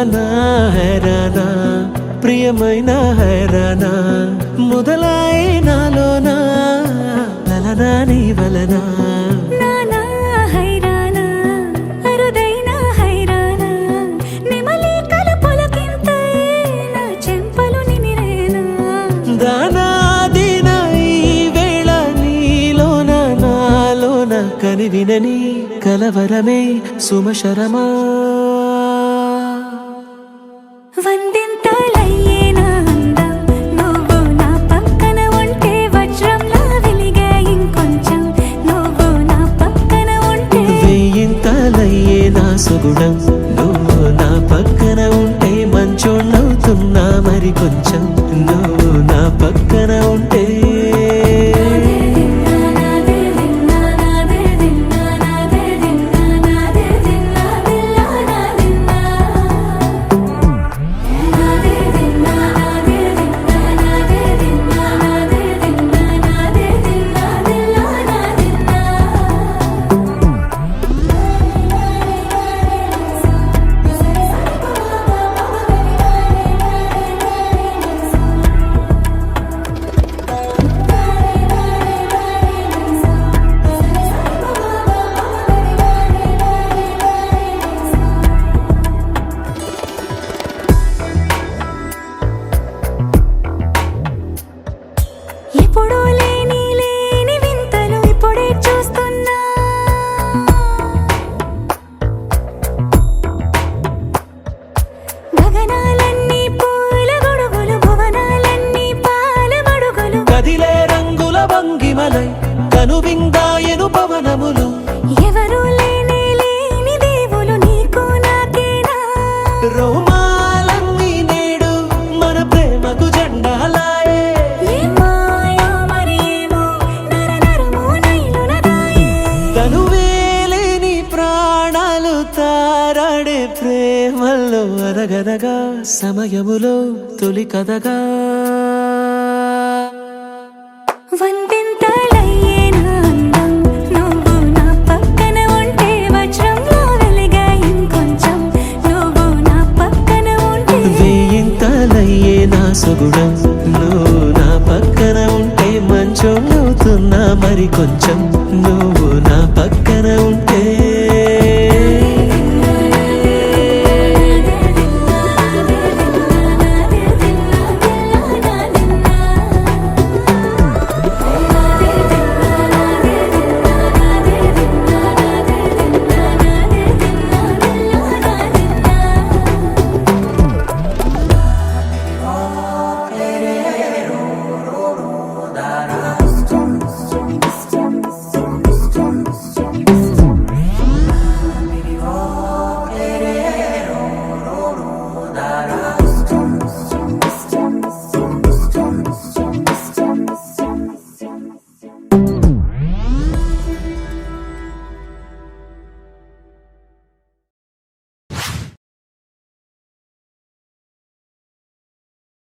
నా హైరానా ప్రియమైన హైరానా మొదలాయి నాలోనా లలనా నీ వలనా కనివినని కలవరమే సుమశరమా వందింతలయ్యేనా అందం నువ్వు నా పక్కన ఉంటే వజ్రంలా వెలిగే ఇంకొంచెం నువ్వు నా పక్కన ఉంటే వెయ్యింతలయ్యేనా సుగుణం నువ్వు నా పక్కన ఉంటే మంచోళ్ళవుతున్నా మరి కొంచెం నువ్వు నా పక్కన ఉంటే ఎప్పుడూ లేని వింతలు ఇప్పుడే చూస్తున్నా గగనాలన్నీ పూల గొడుగులు భువనాలన్నీ పాల మడుగులు కదిలే రంగుల భంగిమలై కనువిందాయను పవనములు ఎవరు లేని దేవులు నీకు నాకేనా రోమాలన్నీ నేడు మన ప్రేమకు జెండాలాయే తనువేలేని ప్రాణాలు తారాడే ప్రేమల్లో అనగనగా సమయములో తొలి కథగా వందింతలయ్యేనా అందం నువ్వు నా పక్కన ఉంటే వజ్రంలా వెలిగే ఇంకొంచెం నువ్వు నా పక్కన ఉంటే వెయ్యింతలయ్యేనా సుగుణం నువ్వు నా పక్కన ఉంటే మంచోళ్ళవుతున్నా మరి కొంచెం నువ్వు